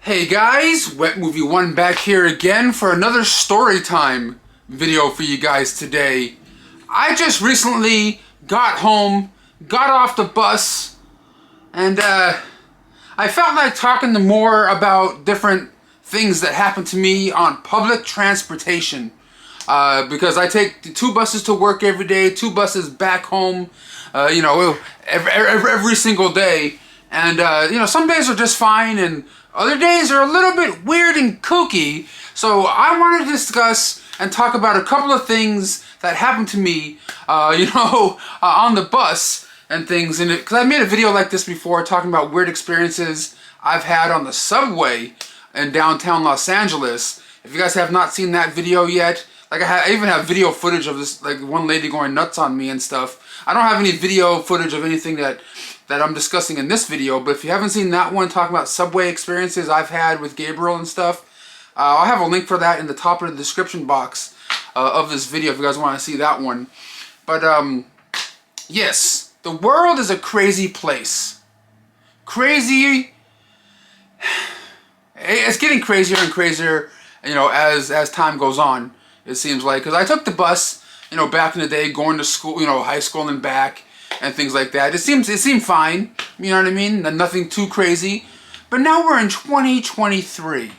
Hey guys, Wet Movie 1 back here again for another story time video for you guys today. I just recently got home, got off the bus, and I felt like talking more about different things that happen to me on public transportation. Because I take 2 buses to work every day, 2 buses back home, every single day. And, some days are just fine, and other days are a little bit weird and kooky. So I want to discuss and talk about a couple of things that happened to me, on the bus and things. And because I made a video like this before talking about weird experiences I've had on the subway in downtown Los Angeles. If you guys have not seen that video yet, I even have video footage of this, like one lady going nuts on me and stuff. I don't have any video footage of anything that I'm discussing in this video, but if you haven't seen that one talking about subway experiences I've had with Gabriel and stuff, I'll have a link for that in the top of the description box of this video if you guys want to see that one. But yes, the world is a crazy place. Crazy. It's getting crazier and crazier, as time goes on. It seems like, because I took the bus, back in the day, going to school, high school and back, and things like that. It seemed fine, you know what I mean? Nothing too crazy. But now we're in 2023.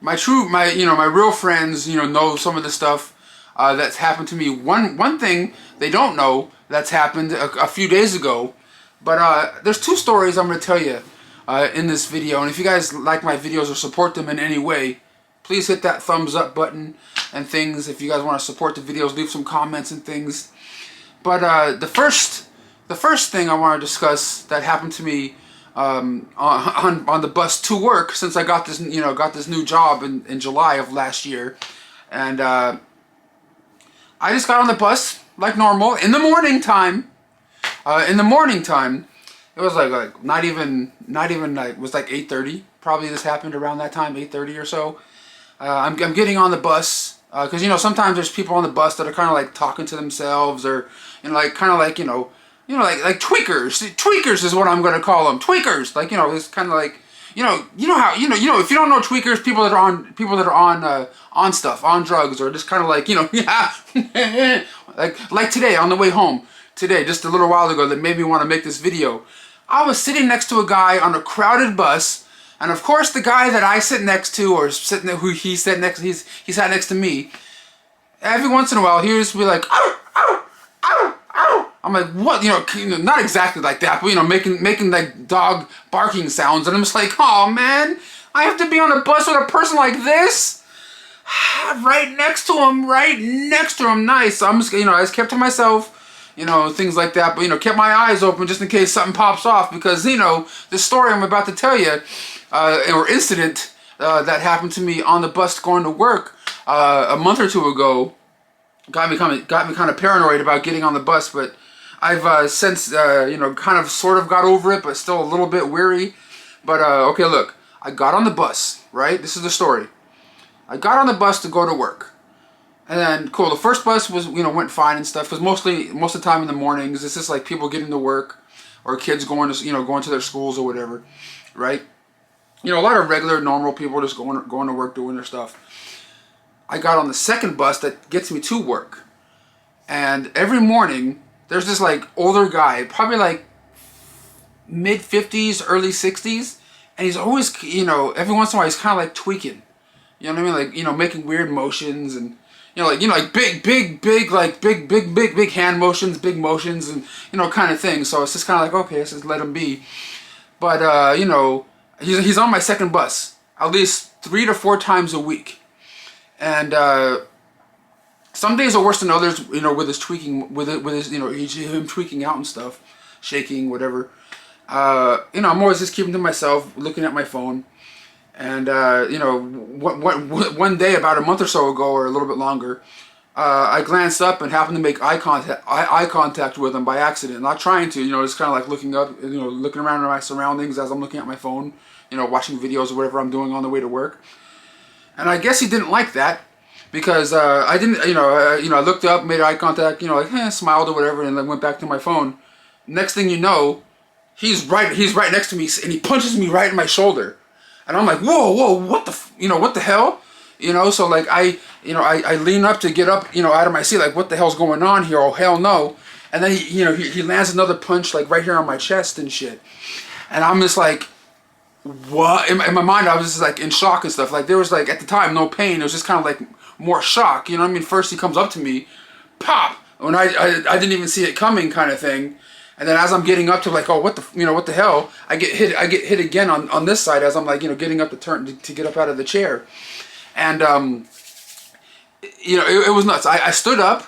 My real friends, know some of the stuff that's happened to me. One thing they don't know that's happened a few days ago. But there's 2 stories I'm going to tell you in this video. And if you guys like my videos or support them in any way, please hit that thumbs up button and things. If you guys want to support the videos, leave some comments and things. But the first thing I want to discuss that happened to me on the bus to work, since I got this new job in July of last year, and I just got on the bus like normal in the morning time. It was like not even like, it was like 8:30. Probably this happened around that time, 8:30 or so. I'm getting on the bus because sometimes there's people on the bus that are kind of like talking to themselves, or like tweakers. Tweakers is what I'm gonna call them. Tweakers, it's kind of like how if you don't know tweakers, people that are on stuff, on drugs, or just kind of like like today on the way home today, just a little while ago, that made me want to make this video. I was sitting next to a guy on a crowded bus. And of course, the guy that I sit next to, or he sat next to me. Every once in a while, he would just be like, "Ow, ow, ow, ow." I'm like, what? Not exactly like that, but making like dog barking sounds. And I'm just like, oh man, I have to be on a bus with a person like this, right next to him. Nice. So I'm just, I just kept to myself. Things like that, but kept my eyes open just in case something pops off, because this story I'm about to tell you, or incident that happened to me on the bus going to work a month or 2 ago, got me kind of paranoid about getting on the bus. But I've since kind of sort of got over it, but still a little bit weary. But okay, look, I got on the bus, right? This is the story. I got on the bus to go to work. And then, cool, the first bus was, went fine and stuff, because most of the time in the mornings, it's just like people getting to work, or kids going to their schools or whatever, right? A lot of regular, normal people just going to work, doing their stuff. I got on the second bus that gets me to work. And every morning, there's this like older guy, probably like mid-50s, early 60s, and he's always, every once in a while, he's kind of like tweaking. You know what I mean? Like, making weird motions, and like big hand motions, big motions, and kind of thing. So it's just kind of like, okay, let's just let him be. But he's on my second bus at least 3 to 4 times a week, and some days are worse than others. With his tweaking, with his him tweaking out and stuff, shaking, whatever. I'm always just keeping to myself, looking at my phone. And, one day, about a month or so ago, or a little bit longer, I glanced up and happened to make eye contact with him by accident. Not trying to, just kind of like looking up, looking around at my surroundings as I'm looking at my phone, watching videos or whatever I'm doing on the way to work. And I guess he didn't like that, because I didn't, I looked up, made eye contact, smiled or whatever, and then went back to my phone. Next thing you know, he's right next to me, and he punches me right in my shoulder. And I'm like, whoa, what the, what the hell? So like I lean up to get up, out of my seat, like what the hell's going on here? Oh hell no! And then he lands another punch like right here on my chest and shit. And I'm just like, what? In my mind, I was just like in shock and stuff. Like there was like at the time no pain. It was just kind of like more shock. You know what I mean? First he comes up to me, pop, when I didn't even see it coming, kind of thing. And then as I'm getting up to like, oh, what the hell? I get hit again on this side as I'm like, getting up to turn to get up out of the chair. And it was nuts. I stood up,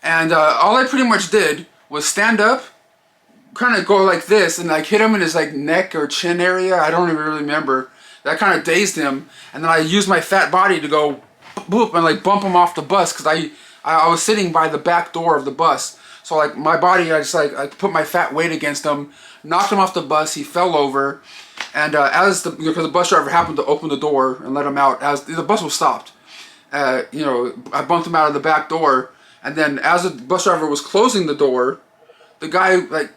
and all I pretty much did was stand up, kind of go like this, and like hit him in his like neck or chin area. I don't even really remember. That kind of dazed him, and then I used my fat body to go boop and like bump him off the bus, because I was sitting by the back door of the bus. So like my body, I just like I put my fat weight against him, knocked him off the bus. He fell over, and because the bus driver happened to open the door and let him out, as the bus was stopped. I bumped him out of the back door, and then as the bus driver was closing the door, the guy like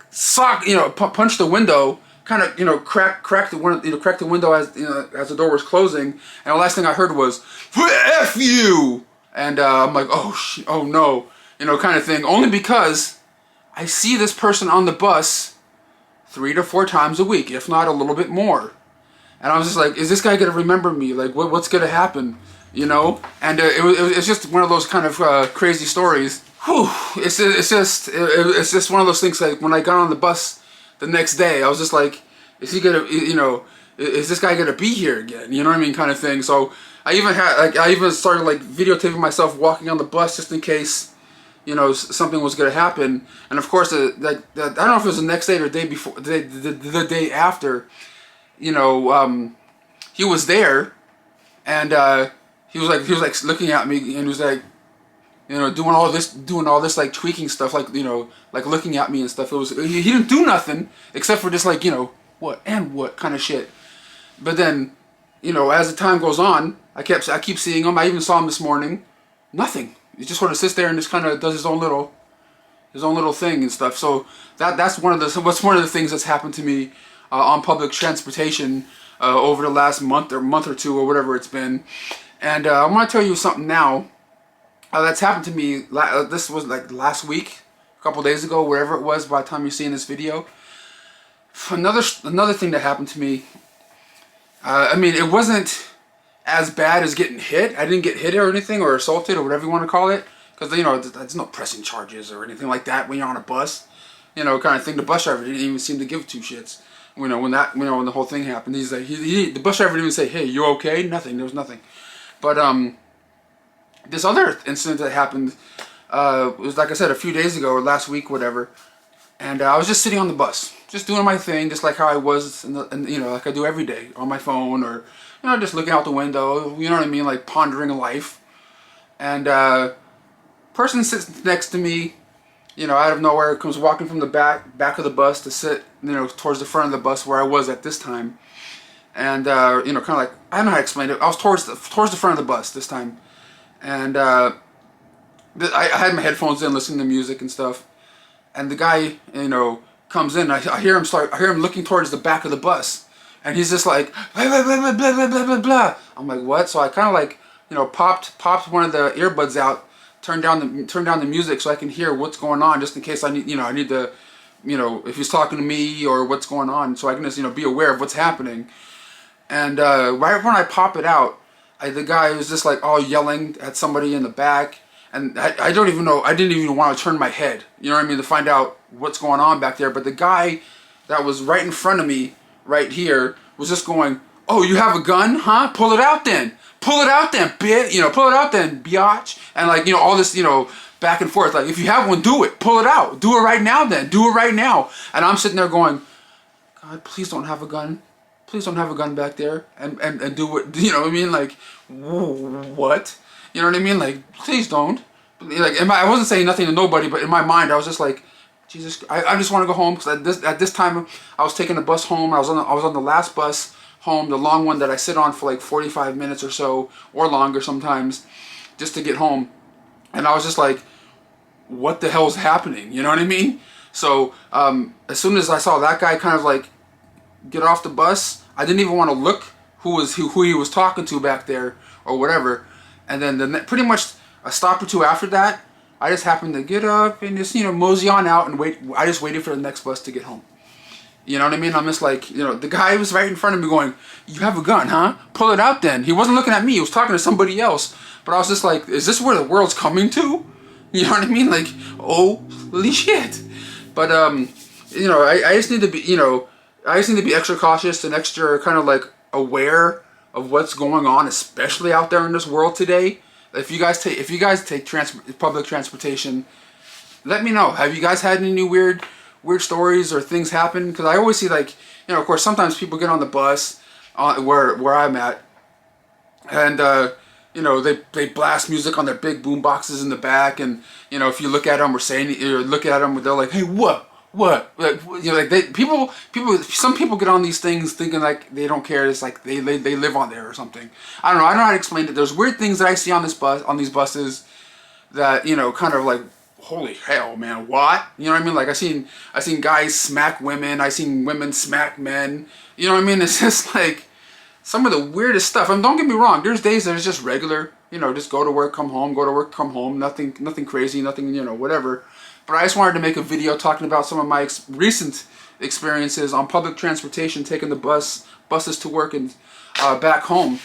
punched the window, kind of cracked the window as as the door was closing, and the last thing I heard was "F you," and I'm like, oh no. Kind of thing, only because I see this person on the bus 3 to 4 times a week, if not a little bit more. And I was just like, is this guy going to remember me? Like, what's going to happen? And it's just one of those kind of crazy stories. Whew. It's just one of those things, like when I got on the bus the next day, I was just like, is he going to, is this guy going to be here again? You know what I mean? Kind of thing. So I even started like videotaping myself walking on the bus just in case something was going to happen. And of course, I don't know if it was the next day or the day before, the day after, he was there, and he was like looking at me, and he was like, doing all this like tweaking stuff, like like looking at me and stuff. It was he didn't do nothing except for just like what kind of shit. But then as the time goes on, I keep seeing him. I even saw him this morning. Nothing. He just sort of sits there and just kind of does his own little thing and stuff. So that's one of the things that's happened to me on public transportation over the last month or two or whatever it's been. And I want to tell you something now that's happened to me. This was like last week, a couple days ago, wherever it was. By the time you're seeing this video, another thing that happened to me. I mean, it wasn't as bad as getting hit. I didn't get hit or anything, or assaulted, or whatever you want to call it, because there's no pressing charges or anything like that when you're on a bus, kind of thing. The bus driver didn't even seem to give two shits. When the whole thing happened, he's like, the bus driver didn't even say, "Hey, you okay?" Nothing. There was nothing. But this other incident that happened was, like I said, a few days ago or last week, whatever. And I was just sitting on the bus, just doing my thing, just like how I was, like I do every day on my phone, or just looking out the window, you know what I mean, like pondering life. And person sits next to me, out of nowhere, comes walking from the back of the bus to sit, towards the front of the bus where I was at this time. And kind of like, I don't know how to explain it. I was towards the front of the bus this time, and I had my headphones in, listening to music and stuff. And the guy, comes in. I hear him looking towards the back of the bus. And he's just like, blah, blah, blah, blah, blah, blah, blah, blah. I'm like, what? So I kind of like, popped one of the earbuds out, turned down the music so I can hear what's going on, just in case I need to, if he's talking to me or what's going on, so I can just, be aware of what's happening. And right when I pop it out, the guy was just like all yelling at somebody in the back, and I don't even know. I didn't even want to turn my head, you know what I mean, to find out what's going on back there. But the guy that was right in front of me, right here, was just going, "Oh, you have a gun, huh? Pull it out then. Pull it out then, bitch. Pull it out then, biatch." And like, all this, back and forth. Like, if you have one, do it. Pull it out. Do it right now then. Do it right now. And I'm sitting there going, God, please don't have a gun. Please don't have a gun back there. And do what, you know what I mean? Like, what? You know what I mean? Like, please don't. Like, I wasn't saying nothing to nobody, but in my mind, I was just like, Jesus, I just want to go home, because at this time I was taking the bus home. I was on the last bus home, the long one that I sit on for like 45 minutes or so, or longer sometimes, just to get home. And I was just like, what the hell is happening? You know what I mean? So as soon as I saw that guy kind of like get off the bus, I didn't even want to look who he was talking to back there or whatever. And then pretty much a stop or two after that, I just happened to get up and just, you know, mosey on out and wait. I just waited for the next bus to get home. You know what I mean? I'm just like, you know, the guy was right in front of me going, "You have a gun, huh? Pull it out then." He wasn't looking at me. He was talking to somebody else. But I was just like, is this where the world's coming to? You know what I mean? Like, holy shit. But, you know, I just need to be, you know, I just need to be extra cautious and extra kind of like aware of what's going on, especially out there in this world today. If you guys take public transportation, let me know. Have you guys had any weird stories or things happen? Because I always see, like, you know, of course, sometimes people get on the bus where I'm at, and you know, they blast music on their big boom boxes in the back, and you know, if you look at them or look at them, they're like, "Hey, what?" Like, you know, like some people get on these things thinking like they don't care. It's like they live on there or something. I don't know. I don't know how to explain it. There's weird things that I see on these buses that, you know, kind of like, holy hell, man, what? You know what I mean? Like I seen guys smack women. I seen women smack men. You know what I mean? It's just like some of the weirdest stuff. I mean, don't get me wrong. There's days that it's just regular. You know, just go to work, come home, go to work, come home. Nothing crazy, nothing, you know, whatever. But I just wanted to make a video talking about some of my recent experiences on public transportation, taking the buses to work and back home.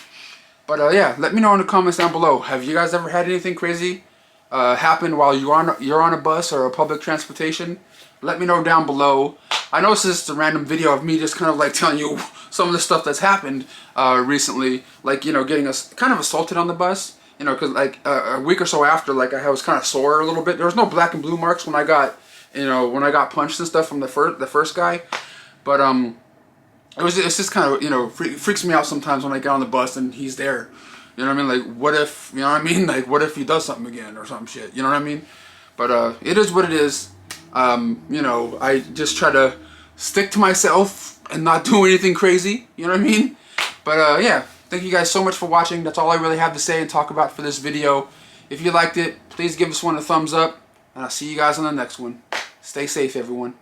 But yeah, let me know in the comments down below. Have you guys ever had anything crazy happen while you're on a bus or a public transportation? Let me know down below. I know this is just a random video of me just kind of like telling you some of the stuff that's happened recently, like, you know, getting kind of assaulted on the bus. You know, because like a week or so after, like I was kind of sore a little bit. There was no black and blue marks when I got, you know, when I got punched and stuff from the first guy, but it's just kind of, you know, freaks me out sometimes when I get on the bus and he's there. You know what I mean? Like, what if, you know what I mean? Like, what if he does something again or some shit? You know what I mean? But it is what it is. You know, I just try to stick to myself and not do anything crazy. You know what I mean? But yeah. Thank you guys so much for watching. That's all I really have to say and talk about for this video. If you liked it, please give us a thumbs up. And I'll see you guys on the next one. Stay safe, everyone.